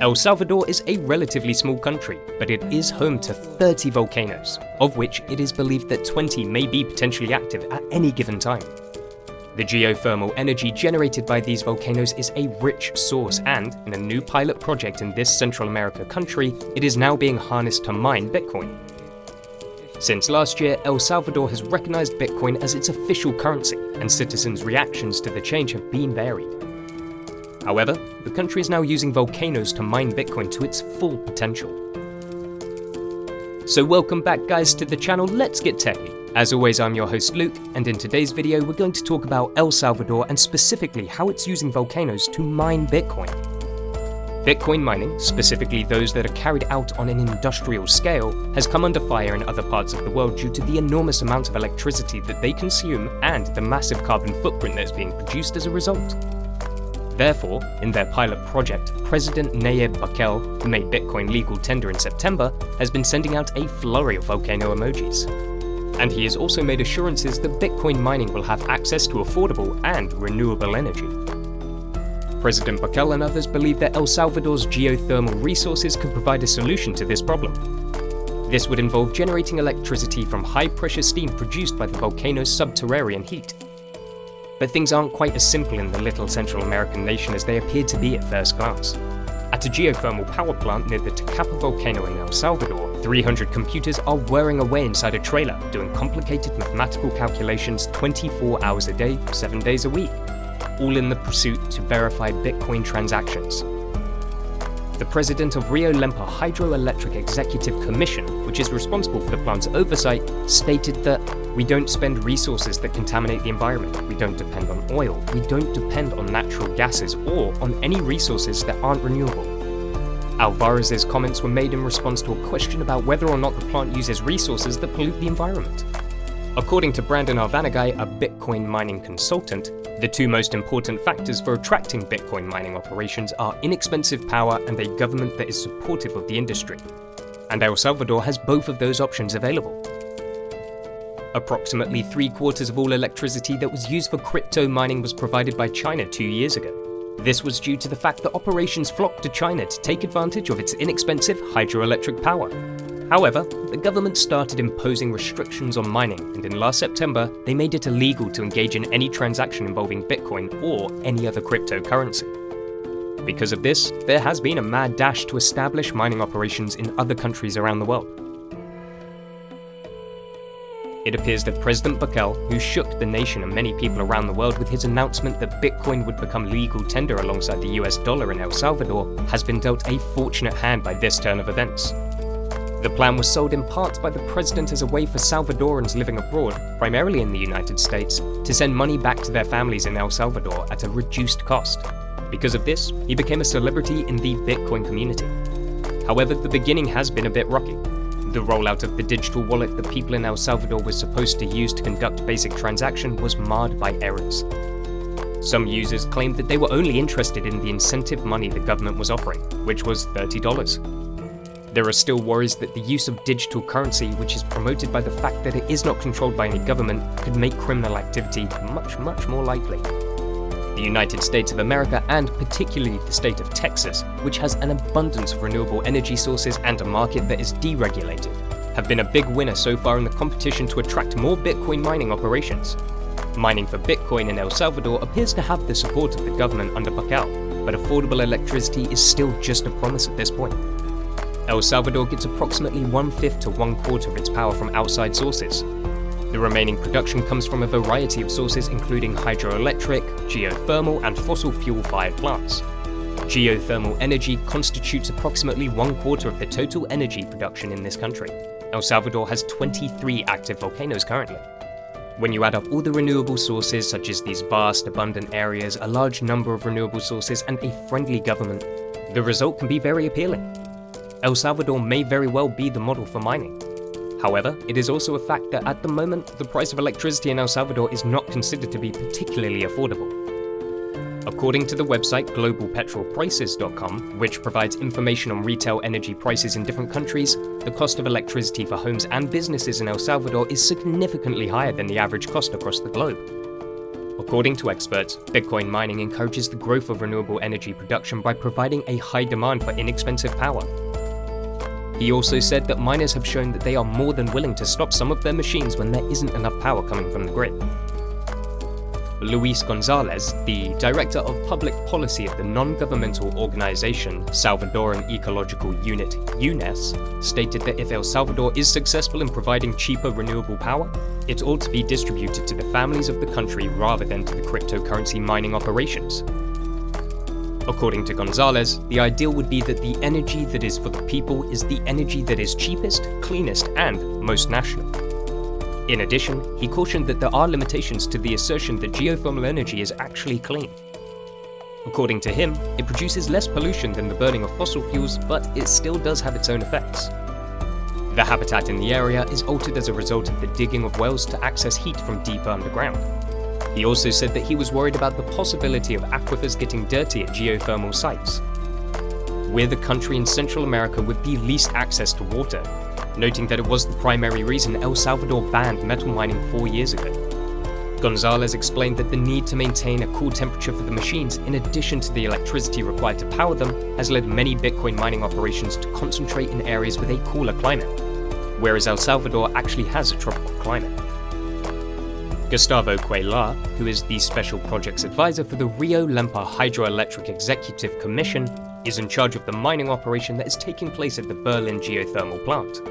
El Salvador is a relatively small country, but it is home to 30 volcanoes, of which it is believed that 20 may be potentially active at any given time. The geothermal energy generated by these volcanoes is a rich source, and in a new pilot project in this Central America country, it is now being harnessed to mine Bitcoin. Since last year, El Salvador has recognized Bitcoin as its official currency, and citizens' reactions to the change have been varied. However, the country is now using volcanoes to mine Bitcoin to its full potential. So welcome back guys to the channel, let's get techy. As always, I'm your host Luke, and in today's video we're going to talk about El Salvador and specifically how it's using volcanoes to mine Bitcoin. Bitcoin mining, specifically those that are carried out on an industrial scale, has come under fire in other parts of the world due to the enormous amount of electricity that they consume and the massive carbon footprint that is being produced as a result. Therefore, in their pilot project, President Nayib Bukele, who made Bitcoin legal tender in September, has been sending out a flurry of volcano emojis. And he has also made assurances that Bitcoin mining will have access to affordable and renewable energy. President Bukele and others believe that El Salvador's geothermal resources could provide a solution to this problem. This would involve generating electricity from high-pressure steam produced by the volcano's subterranean heat. But things aren't quite as simple in the little Central American nation as they appear to be at first glance. At a geothermal power plant near the TECHY volcano in El Salvador, 300 computers are whirring away inside a trailer, doing complicated mathematical calculations 24 hours a day, 7 days a week, all in the pursuit to verify Bitcoin transactions. The president of Rio Lempa Hydroelectric Executive Commission, which is responsible for the plant's oversight, stated that we don't spend resources that contaminate the environment, we don't depend on oil, we don't depend on natural gases or on any resources that aren't renewable. Alvarez's comments were made in response to a question about whether or not the plant uses resources that pollute the environment. According to Brandon Arvanagai, a Bitcoin mining consultant, the two most important factors for attracting Bitcoin mining operations are inexpensive power and a government that is supportive of the industry. And El Salvador has both of those options available. Approximately 3/4 of all electricity that was used for crypto mining was provided by China 2 years ago. This was due to the fact that operations flocked to China to take advantage of its inexpensive hydroelectric power. However, the government started imposing restrictions on mining, and in last September, they made it illegal to engage in any transaction involving Bitcoin or any other cryptocurrency. Because of this, there has been a mad dash to establish mining operations in other countries around the world. It appears that President Bukele, who shook the nation and many people around the world with his announcement that Bitcoin would become legal tender alongside the US dollar in El Salvador, has been dealt a fortunate hand by this turn of events. The plan was sold in part by the president as a way for Salvadorans living abroad, primarily in the United States, to send money back to their families in El Salvador at a reduced cost. Because of this, he became a celebrity in the Bitcoin community. However, the beginning has been a bit rocky. The rollout of the digital wallet that people in El Salvador were supposed to use to conduct basic transactions was marred by errors. Some users claimed that they were only interested in the incentive money the government was offering, which was $30. There are still worries that the use of digital currency, which is promoted by the fact that it is not controlled by any government, could make criminal activity much more likely. The United States of America, and particularly the state of Texas, which has an abundance of renewable energy sources and a market that is deregulated, have been a big winner so far in the competition to attract more Bitcoin mining operations. Mining for Bitcoin in El Salvador appears to have the support of the government under Bukele, but affordable electricity is still just a promise at this point. El Salvador gets approximately 1/5 to 1/4 of its power from outside sources. The remaining production comes from a variety of sources including hydroelectric, geothermal, and fossil fuel-fired plants. Geothermal energy constitutes approximately 1/4 of the total energy production in this country. El Salvador has 23 active volcanoes currently. When you add up all the renewable sources, such as these vast, abundant areas, a large number of renewable sources, and a friendly government, the result can be very appealing. El Salvador may very well be the model for mining. However, it is also a fact that at the moment, the price of electricity in El Salvador is not considered to be particularly affordable. According to the website globalpetrolprices.com, which provides information on retail energy prices in different countries, the cost of electricity for homes and businesses in El Salvador is significantly higher than the average cost across the globe. According to experts, Bitcoin mining encourages the growth of renewable energy production by providing a high demand for inexpensive power. He also said that miners have shown that they are more than willing to stop some of their machines when there isn't enough power coming from the grid. Luis Gonzalez, the director of public policy at the non-governmental organization Salvadoran Ecological Unit (UNES), stated that if El Salvador is successful in providing cheaper renewable power, it ought to be distributed to the families of the country rather than to the cryptocurrency mining operations. According to Gonzalez, the ideal would be that the energy that is for the people is the energy that is cheapest, cleanest, and most national. In addition, he cautioned that there are limitations to the assertion that geothermal energy is actually clean. According to him, it produces less pollution than the burning of fossil fuels, but it still does have its own effects. The habitat in the area is altered as a result of the digging of wells to access heat from deeper underground. He also said that he was worried about the possibility of aquifers getting dirty at geothermal sites. We're the country in Central America with the least access to water, noting that it was the primary reason El Salvador banned metal mining 4 years ago. Gonzalez explained that the need to maintain a cool temperature for the machines, in addition to the electricity required to power them, has led many Bitcoin mining operations to concentrate in areas with a cooler climate, whereas El Salvador actually has a tropical climate. Gustavo Cuellar, who is the Special Projects Advisor for the Rio Lempa Hydroelectric Executive Commission, is in charge of the mining operation that is taking place at the Berlin geothermal plant,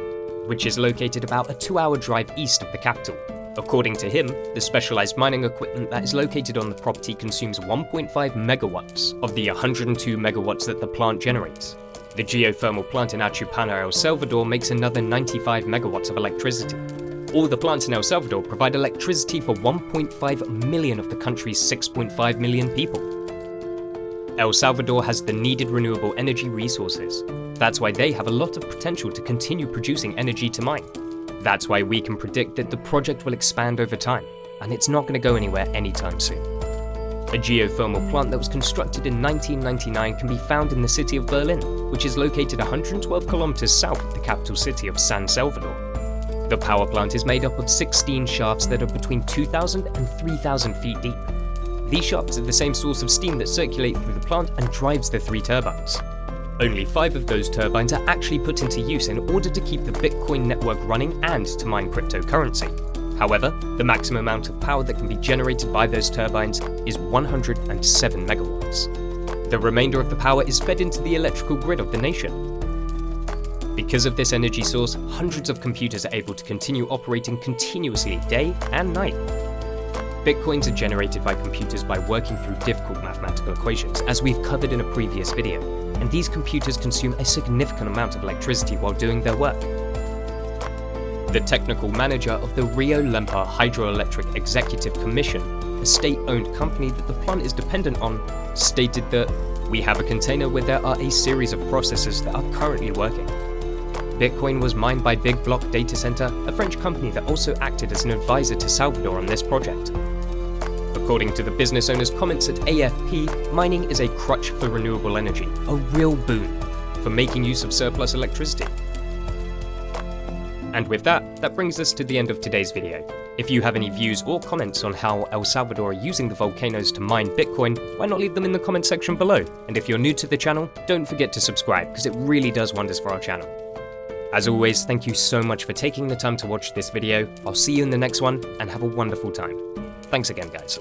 which is located about a 2-hour drive east of the capital. According to him, the specialized mining equipment that is located on the property consumes 1.5 megawatts of the 102 megawatts that the plant generates. The geothermal plant in Achupana, El Salvador makes another 95 megawatts of electricity. All the plants in El Salvador provide electricity for 1.5 million of the country's 6.5 million people. El Salvador has the needed renewable energy resources. That's why they have a lot of potential to continue producing energy to mine. That's why we can predict that the project will expand over time, and it's not going to go anywhere anytime soon. A geothermal plant that was constructed in 1999 can be found in the city of Berlin, which is located 112 kilometers south of the capital city of San Salvador. The power plant is made up of 16 shafts that are between 2,000 and 3,000 feet deep. These shafts are the same source of steam that circulate through the plant and drives the 3 turbines. Only 5 of those turbines are actually put into use in order to keep the Bitcoin network running and to mine cryptocurrency. However, the maximum amount of power that can be generated by those turbines is 107 megawatts. The remainder of the power is fed into the electrical grid of the nation. Because of this energy source, hundreds of computers are able to continue operating continuously day and night. Bitcoins are generated by computers by working through difficult mathematical equations, as we've covered in a previous video, and these computers consume a significant amount of electricity while doing their work. The technical manager of the Rio Lempa Hydroelectric Executive Commission, a state-owned company that the plant is dependent on, stated that, "We have a container where there are a series of processes that are currently working. Bitcoin was mined by Big Block Data Center, a French company that also acted as an advisor to Salvador on this project." According to the business owner's comments at AFP, mining is a crutch for renewable energy, a real boon for making use of surplus electricity. And with that brings us to the end of today's video. If you have any views or comments on how El Salvador are using the volcanoes to mine Bitcoin, why not leave them in the comment section below? And if you're new to the channel, don't forget to subscribe, because it really does wonders for our channel. As always, thank you so much for taking the time to watch this video. I'll see you in the next one, and have a wonderful time. Thanks again, guys.